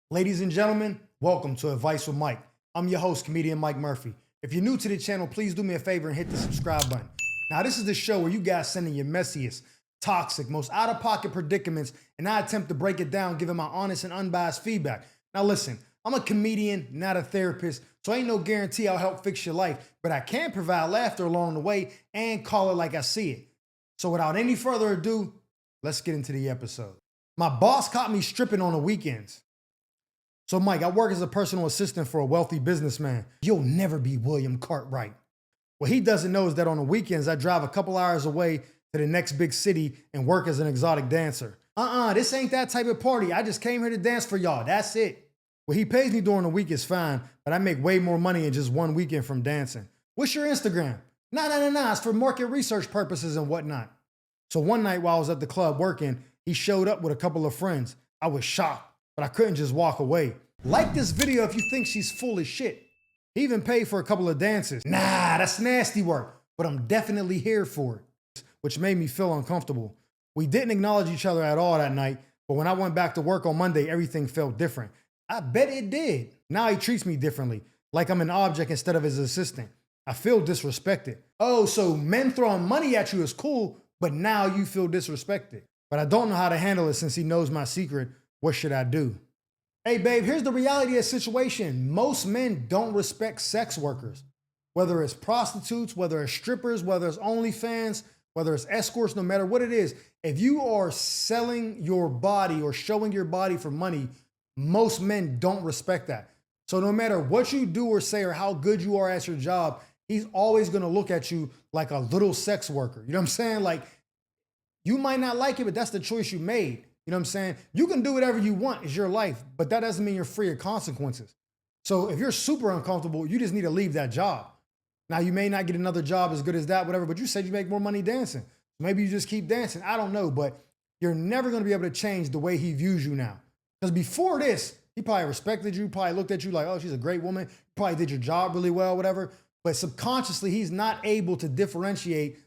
Ladies and gentlemen, welcome to Advice with Mike. I'm your host, comedian Mike Murphy. If you're new to the channel, please do me a favor and hit the subscribe button. Now, this is the show where you guys send in your messiest, toxic, most out-of-pocket predicaments, and I attempt to break it down, giving my honest and unbiased feedback. Now, listen, I'm a comedian, not a therapist, so ain't no guarantee I'll help fix your life, but I can provide laughter along the way and call it like I see it. So without any further ado, let's get into the episode. My boss caught me stripping on the weekends. So, Mike, I work as a personal assistant for a wealthy businessman. You'll never be William Cartwright. What he doesn't know is that on the weekends, I drive a couple hours away to the next big city and work as an exotic dancer. This ain't that type of party. I just came here to dance for y'all. That's it. What he pays me during the week is fine, but I make way more money in just one weekend from dancing. What's your Instagram? Nah. It's for market research purposes and whatnot. So one night while I was at the club working, he showed up with a couple of friends. I was shocked, but I couldn't just walk away. Like this video if you think she's full of shit. He even paid for a couple of dances. Nah, that's nasty work, but I'm definitely here for it, which made me feel uncomfortable. We didn't acknowledge each other at all that night, but when I went back to work on Monday, everything felt different. I bet it did. Now he treats me differently, like I'm an object instead of his assistant. I feel disrespected. Oh, so men throwing money at you is cool, but now you feel disrespected. But I don't know how to handle it since he knows my secret. What should I do? Hey, babe, here's the reality of the situation. Most men don't respect sex workers, whether it's prostitutes, whether it's strippers, whether it's OnlyFans, whether it's escorts, no matter what it is. If you are selling your body or showing your body for money, most men don't respect that. So no matter what you do or say or how good you are at your job, he's always going to look at you like a little sex worker. You know what I'm saying? Like, you might not like it, but that's the choice you made. You know what I'm saying? You can do whatever you want. It's your life, but that doesn't mean you're free of consequences. So if you're super uncomfortable, you just need to leave that job. Now, you may not get another job as good as that, whatever, but you said you make more money dancing. Maybe you just keep dancing. I don't know, but you're never going to be able to change the way he views you now. Because before this, he probably respected you, probably looked at you like, oh, she's a great woman, probably did your job really well, whatever. But subconsciously, he's not able to differentiate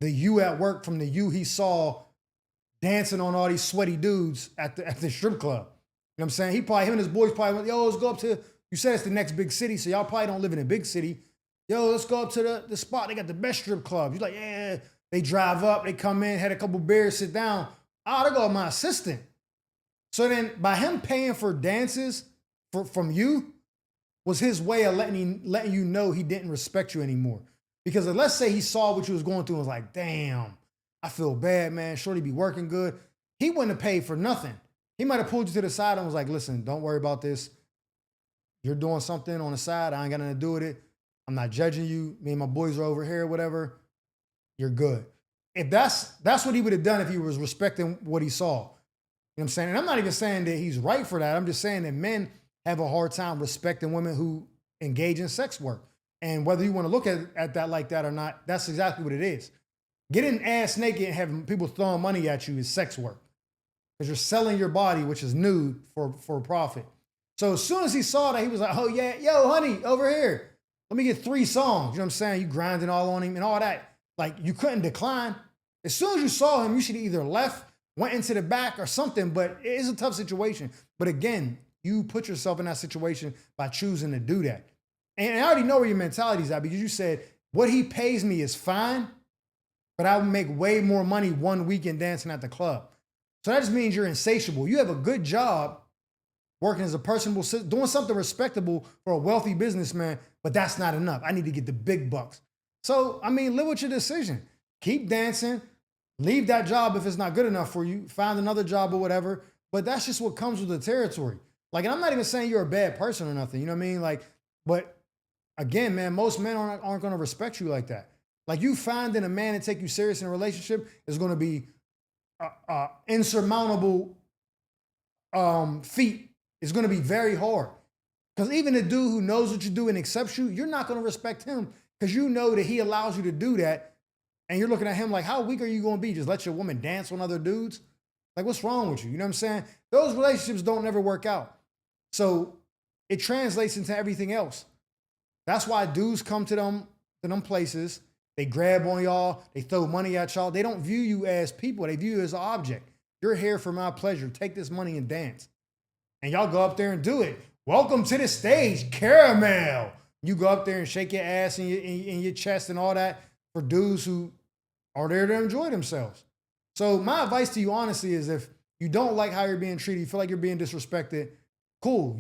the you at work from the you he saw dancing on all these sweaty dudes at the strip club. You know what I'm saying? Him and his boys probably went, yo, let's go up to, you said it's the next big city, so y'all probably don't live in a big city. Yo, let's go up to the spot. They got the best strip clubs. He's like, yeah. They drive up, they come in, had a couple beers, sit down. Oh, there go my assistant. So then by him paying for dances from you was his way of letting you know he didn't respect you anymore. Because let's say he saw what you was going through and was like, damn, I feel bad, man. Shorty be working good. He wouldn't have paid for nothing. He might have pulled you to the side and was like, listen, don't worry about this. You're doing something on the side. I ain't got nothing to do with it. I'm not judging you. Me and my boys are over here, whatever. You're good. If that's what he would have done if he was respecting what he saw. You know what I'm saying? And I'm not even saying that he's right for that. I'm just saying that men have a hard time respecting women who engage in sex work. And whether you want to look at that like that or not, that's exactly what it is. Getting ass naked and having people throwing money at you is sex work. Because you're selling your body, which is nude, for profit. So as soon as he saw that, he was like, oh yeah, yo, honey, over here. Let me get 3 songs. You know what I'm saying? You grinding all on him and all that. Like, you couldn't decline. As soon as you saw him, you should have either left, went into the back or something, but it is a tough situation. But again, you put yourself in that situation by choosing to do that. And I already know where your mentality is at because you said, what he pays me is fine, but I would make way more money one weekend dancing at the club. So that just means you're insatiable. You have a good job working as a person, doing something respectable for a wealthy businessman, but that's not enough. I need to get the big bucks. So, I mean, live with your decision. Keep dancing. Leave that job if it's not good enough for you. Find another job or whatever. But that's just what comes with the territory. Like, and I'm not even saying you're a bad person or nothing. You know what I mean? Like, but again, man, most men aren't going to respect you like that. Like, you finding a man to take you serious in a relationship is going to be insurmountable feat. It's going to be very hard. Because even the dude who knows what you do and accepts you, you're not going to respect him because you know that he allows you to do that. And you're looking at him like, how weak are you going to be? Just let your woman dance on other dudes? Like, what's wrong with you? You know what I'm saying? Those relationships don't never work out. So it translates into everything else. That's why dudes come to them places. They grab on y'all. They throw money at y'all. They don't view you as people. They view you as an object. You're here for my pleasure. Take this money and dance. and y'all go up there and do it. Welcome to the stage, Caramel. You go up there and shake your ass in your chest and all that for dudes who are there to enjoy themselves. So my advice to you, honestly, is if you don't like how you're being treated, you feel like you're being disrespected, cool.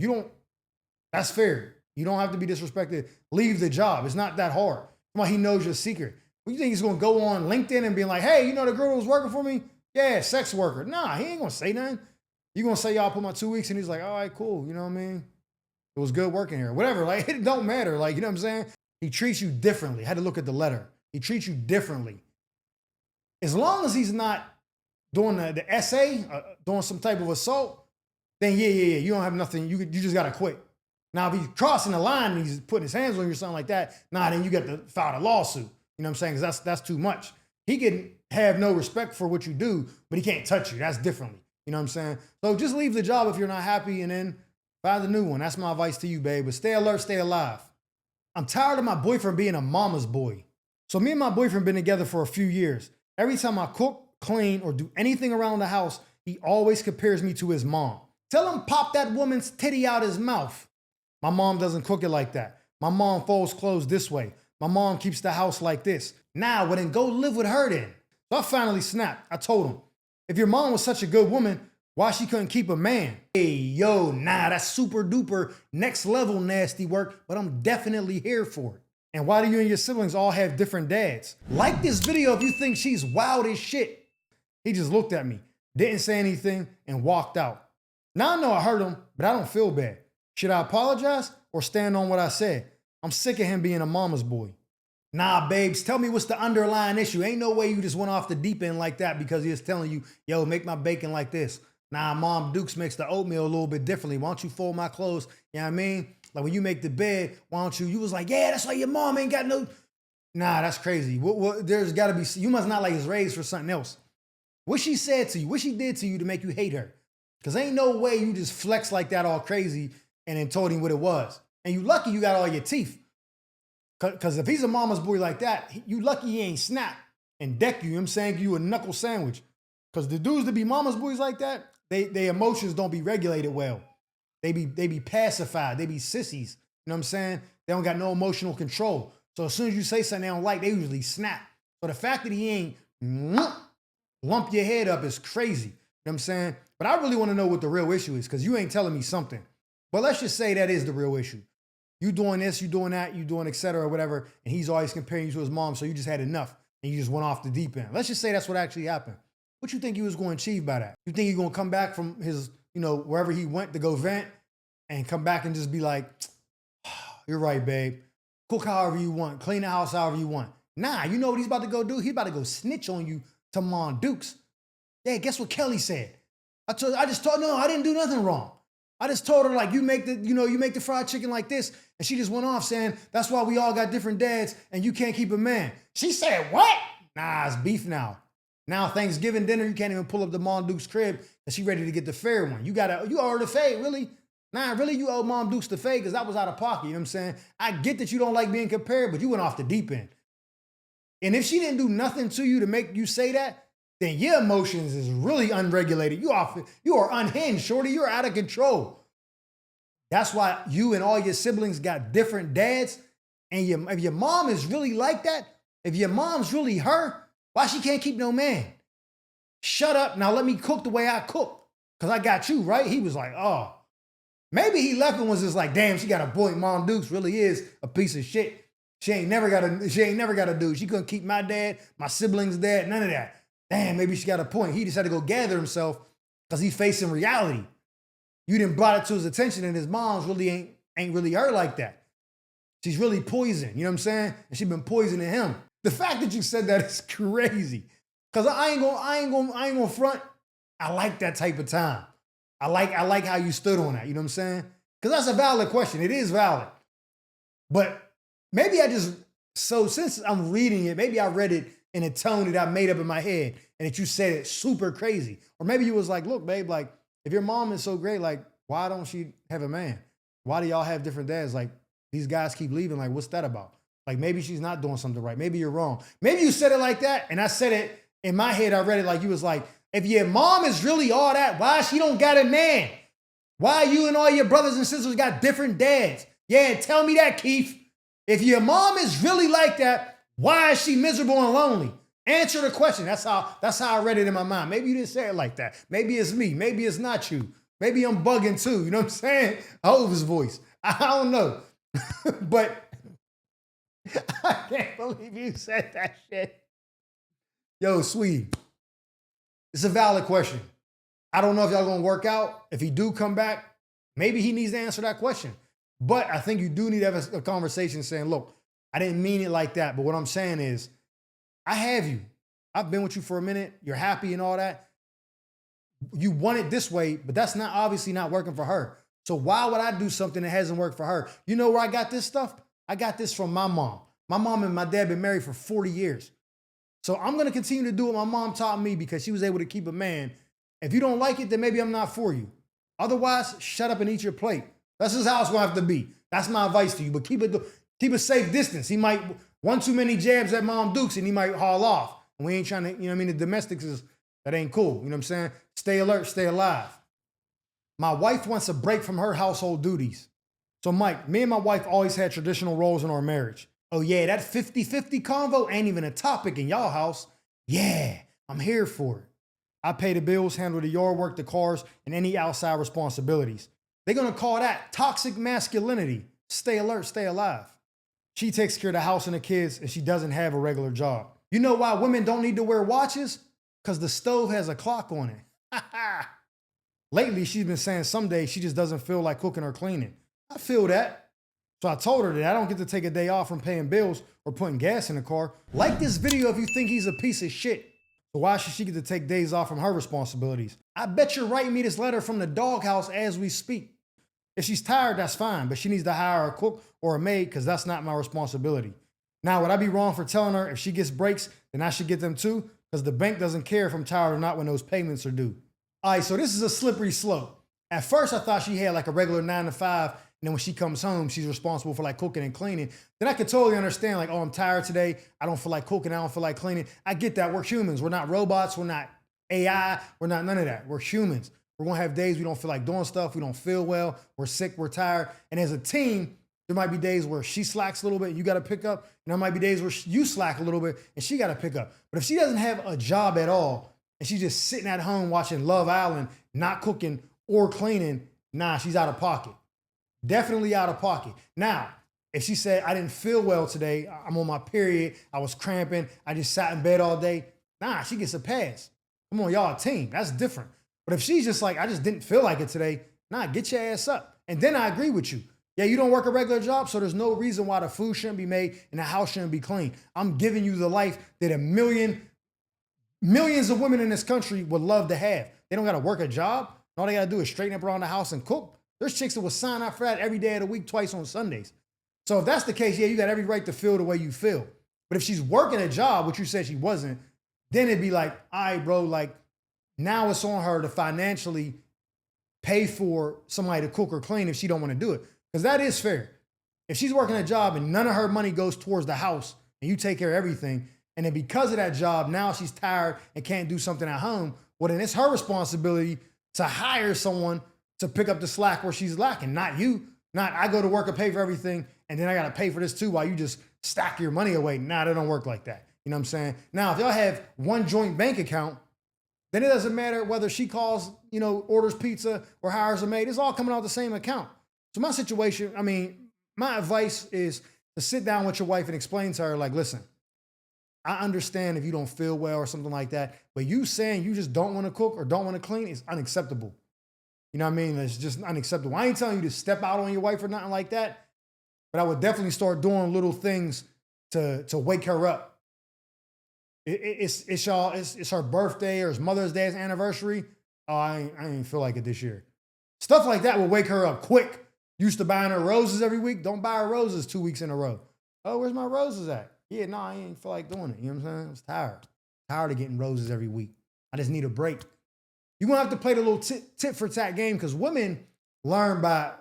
That's fair. You don't have to be disrespected. Leave the job. It's not that hard. Come on, he knows your secret. What, you think he's gonna go on LinkedIn and be like, hey, you know the girl who was working for me? Yeah, sex worker. Nah, he ain't gonna say nothing. You gonna say, y'all put my 2 weeks, and he's like, all right, cool. You know what I mean? It was good working here. Whatever, like, it don't matter. Like, you know what I'm saying? He treats you differently. I had to look at the letter. He treats you differently. As long as he's not doing the essay, doing some type of assault, then yeah, you don't have nothing. You just gotta quit. Now, if he's crossing the line and he's putting his hands on you or something like that, nah, then you got to file a lawsuit. You know what I'm saying? Because that's too much. He can have no respect for what you do, but he can't touch you. That's differently. You know what I'm saying? So just leave the job if you're not happy and then find a new one. That's my advice to you, babe. But stay alert, stay alive. I'm tired of my boyfriend being a mama's boy. So me and my boyfriend been together for a few years. Every time I cook, clean, or do anything around the house, he always compares me to his mom. Tell him pop that woman's titty out his mouth. My mom doesn't cook it like that. My mom folds clothes this way. My mom keeps the house like this. Now, well, then go live with her then. So I finally snapped. I told him, if your mom was such a good woman, why she couldn't keep a man? Hey, yo, nah, that's super duper next level nasty work, but I'm definitely here for it. And why do you and your siblings all have different dads? Like this video if you think she's wild as shit. He just looked at me, didn't say anything, and walked out. Now I know I hurt him, but I don't feel bad. Should I apologize or stand on what I said? I'm sick of him being a mama's boy. Nah, babes, tell me what's the underlying issue. Ain't no way you just went off the deep end like that because he was telling you, yo, make my bacon like this. Nah, Mom Dukes makes the oatmeal a little bit differently. Why don't you fold my clothes? You know what I mean? Like when you make the bed, why don't you was like, yeah, that's why your mom ain't got no. Nah, that's crazy. There's gotta be, you must not like his raised for something else. What she said to you, what she did to you to make you hate her? Because ain't no way you just flex like that all crazy and then told him what it was. And you lucky you got all your teeth. Because if he's a mama's boy like that, you lucky he ain't snap and deck you. I'm saying you a knuckle sandwich. Because the dudes that be mama's boys like that, they emotions don't be regulated well. They be pacified. They be sissies. You know what I'm saying? They don't got no emotional control. So as soon as you say something they don't like, they usually snap. So the fact that he ain't lump your head up is crazy. You know what I'm saying? But I really want to know what the real issue is because you ain't telling me something. But let's just say that is the real issue. You doing this, you doing that, you doing et cetera or whatever, and he's always comparing you to his mom, so you just had enough and you just went off the deep end. Let's just say that's what actually happened. What you think he was going to achieve by that? You think he's going to come back from his, wherever he went to go vent and come back and just be like, oh, you're right, babe. Cook however you want. Clean the house however you want. Nah, you know what he's about to go do? He's about to go snitch on you to Mom Dukes. Yeah, guess what Kelly said? I didn't do nothing wrong. I just told her, like, you make the fried chicken like this. And she just went off saying, that's why we all got different dads and you can't keep a man. She said, what? Nah, it's beef now. Now Thanksgiving dinner, you can't even pull up the Mom Dukes crib and she ready to get the fair one. You owe her the fade, really? Nah, really, you owe Mom Dukes the fade because that was out of pocket, you know what I'm saying? I get that you don't like being compared, but you went off the deep end. And if she didn't do nothing to you to make you say that, then your emotions is really unregulated. You are unhinged, shorty. You're out of control. That's why you and all your siblings got different dads. And if your mom is really like that, if your mom's really her, why she can't keep no man? Shut up. Now let me cook the way I cook. Because I got you, right? He was like, oh. Maybe he left and was just like, damn, she got a boy. Mom Dukes really is a piece of shit. She ain't never got a dude. She couldn't keep my dad, my siblings' dad, none of that. Damn, maybe she got a point. He just had to go gather himself because he's facing reality. You didn't brought it to his attention and his mom's really ain't really her like that. She's really poison, you know what I'm saying? And she's been poisoning him. The fact that you said that is crazy. Cause I ain't gonna front. I like that type of time. I like how you stood on that, you know what I'm saying? Cause that's a valid question. It is valid. But maybe since I'm reading it, maybe I read it in a tone that I made up in my head and that you said it super crazy. Or maybe you was like, look, babe, like, if your mom is so great, like, why don't she have a man? Why do y'all have different dads? Like, these guys keep leaving. Like, what's that about? Like, maybe she's not doing something right. Maybe you're wrong. Maybe you said it like that, and I said it in my head. I read it like you was like, if your mom is really all that, why she don't got a man? Why you and all your brothers and sisters got different dads? Yeah, tell me that, Keith. If your mom is really like that, why is she miserable and lonely? Answer the question. That's how I read it in my mind. Maybe you didn't say it like that. Maybe it's me. Maybe it's not you. Maybe I'm bugging too. You know what I'm saying? Hova's voice. I don't know. But I can't believe you said that shit. Yo, Swede, it's a valid question. I don't know if y'all gonna work out. If he do come back, maybe he needs to answer that question. But I think you do need to have a conversation saying, look, I didn't mean it like that. But what I'm saying is, I have you. I've been with you for a minute. You're happy and all that. You want it this way, but that's not obviously not working for her. So why would I do something that hasn't worked for her? You know where I got this stuff? I got this from my mom. My mom and my dad been married for 40 years. So I'm going to continue to do what my mom taught me because she was able to keep a man. If you don't like it, then maybe I'm not for you. Otherwise, shut up and eat your plate. That's just how it's going to have to be. That's my advice to you. But keep a safe distance. He might one too many jabs at Mom Dukes and he might haul off. And we ain't trying to, you know what I mean? The domestics that ain't cool. You know what I'm saying? Stay alert, stay alive. My wife wants a break from her household duties. So Mike, me and my wife always had traditional roles in our marriage. Oh yeah, that 50-50 convo ain't even a topic in y'all house. Yeah, I'm here for it. I pay the bills, handle the yard work, the cars, and any outside responsibilities. They're gonna call that toxic masculinity. Stay alert, stay alive. She takes care of the house and the kids, and she doesn't have a regular job. You know why women don't need to wear watches? Because the stove has a clock on it. Lately, she's been saying some days she just doesn't feel like cooking or cleaning. I feel that. So I told her that I don't get to take a day off from paying bills or putting gas in the car. Like this video if you think he's a piece of shit. So why should she get to take days off from her responsibilities? I bet you're writing me this letter from the doghouse as we speak. If she's tired, that's fine, but she needs to hire a cook or a maid because that's not my responsibility. Now, would I be wrong for telling her if she gets breaks, then I should get them too? Because the bank doesn't care if I'm tired or not when those payments are due. All right, so this is a slippery slope. At first, I thought she had like a regular 9 to 5, and then when she comes home, she's responsible for like cooking and cleaning. Then I could totally understand like, oh, I'm tired today. I don't feel like cooking. I don't feel like cleaning. I get that. We're humans. We're not robots. We're not AI. We're not none of that. We're humans. We're going to have days we don't feel like doing stuff. We don't feel well. We're sick. We're tired. And as a team, there might be days where she slacks a little bit and you got to pick up. And there might be days where you slack a little bit and she got to pick up. But if she doesn't have a job at all and she's just sitting at home watching Love Island, not cooking or cleaning, nah, she's out of pocket. Definitely out of pocket. Now, if she said, I didn't feel well today, I'm on my period, I was cramping, I just sat in bed all day, nah, she gets a pass. I'm on y'all team. That's different. But if she's just like, I just didn't feel like it today, nah, get your ass up. And then I agree with you. Yeah, you don't work a regular job, so there's no reason why the food shouldn't be made and the house shouldn't be clean. I'm giving you the life that millions of women in this country would love to have. They don't got to work a job. All they got to do is straighten up around the house and cook. There's chicks that will sign up for that every day of the week, twice on Sundays. So if that's the case, yeah, you got every right to feel the way you feel. But if she's working a job, which you said she wasn't, then it'd be like, all right, bro, like now it's on her to financially pay for somebody to cook or clean if she don't want to do it. Because that is fair. If she's working a job and none of her money goes towards the house and you take care of everything, and then because of that job, now she's tired and can't do something at home, well, then it's her responsibility to hire someone to pick up the slack where she's lacking, not you. Not I go to work and pay for everything, and then I got to pay for this too while you just stack your money away. Nah, that don't work like that. You know what I'm saying? Now, if y'all have one joint bank account, then it doesn't matter whether she calls, orders pizza or hires a maid. It's all coming out the same account. So my situation, my advice is to sit down with your wife and explain to her, like, listen, I understand if you don't feel well or something like that, but you saying you just don't want to cook or don't want to clean is unacceptable. You know what I mean? It's just unacceptable. I ain't telling you to step out on your wife or nothing like that, but I would definitely start doing little things to wake her up. It's her birthday or it's Mother's Day's anniversary. Oh, I ain't feel like it this year. Stuff like that will wake her up quick. Used to buying her roses every week. Don't buy her roses 2 weeks in a row. Oh, where's my roses at? Yeah, no, I ain't feel like doing it. You know what I'm saying? I was tired. Tired of getting roses every week. I just need a break. You're going to have to play the little tit for tat game because women learn by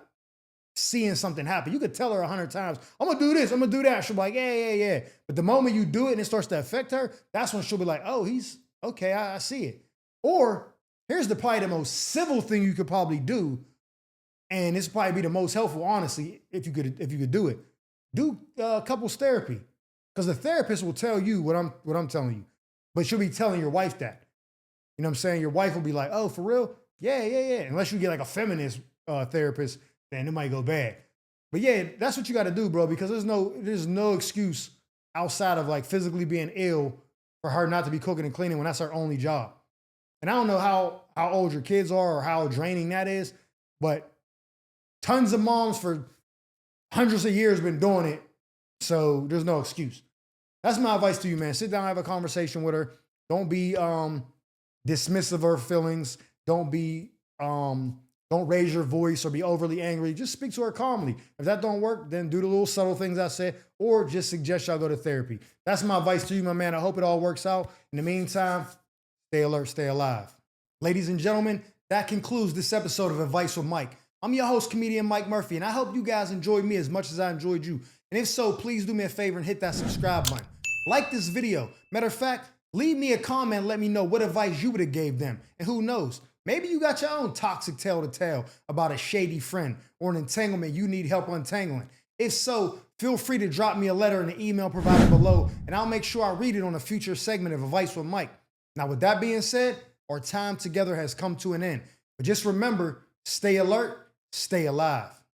seeing something happen. You could tell her 100 times, I'm going to do this, I'm going to do that. She'll be like, yeah. But the moment you do it and it starts to affect her, that's when she'll be like, oh, he's okay, I see it. Or here's probably the most civil thing you could probably do. And this would probably be the most helpful, honestly, if you could do it. Do couples therapy, because the therapist will tell you what I'm telling you, but she'll be telling your wife that. You know what I'm saying? Your wife will be like, "Oh, for real? Yeah, yeah, yeah." Unless you get like a feminist therapist, then it might go bad. But yeah, that's what you got to do, bro, because there's no excuse outside of like physically being ill for her not to be cooking and cleaning when that's her only job. And I don't know how old your kids are or how draining that is, but tons of moms for hundreds of years been doing it, so there's no excuse. That's my advice to you, man. Sit down, have a conversation with her. Don't be dismissive of her feelings. Don't raise your voice or be overly angry. Just speak to her calmly. If that don't work, then do the little subtle things I said, or just suggest y'all go to therapy. That's my advice to you, my man. I hope it all works out. In the meantime, stay alert, stay alive. Ladies and gentlemen, that concludes this episode of Advice with Mike. I'm your host, comedian Mike Murphy, and I hope you guys enjoyed me as much as I enjoyed you. And if so, please do me a favor and hit that subscribe button. Like this video. Matter of fact, leave me a comment and let me know what advice you would have gave them. And who knows, maybe you got your own toxic tale to tell about a shady friend or an entanglement you need help untangling. If so, feel free to drop me a letter in the email provided below, and I'll make sure I read it on a future segment of Advice with Mike. Now, with that being said, our time together has come to an end. But just remember, stay alert, stay alive.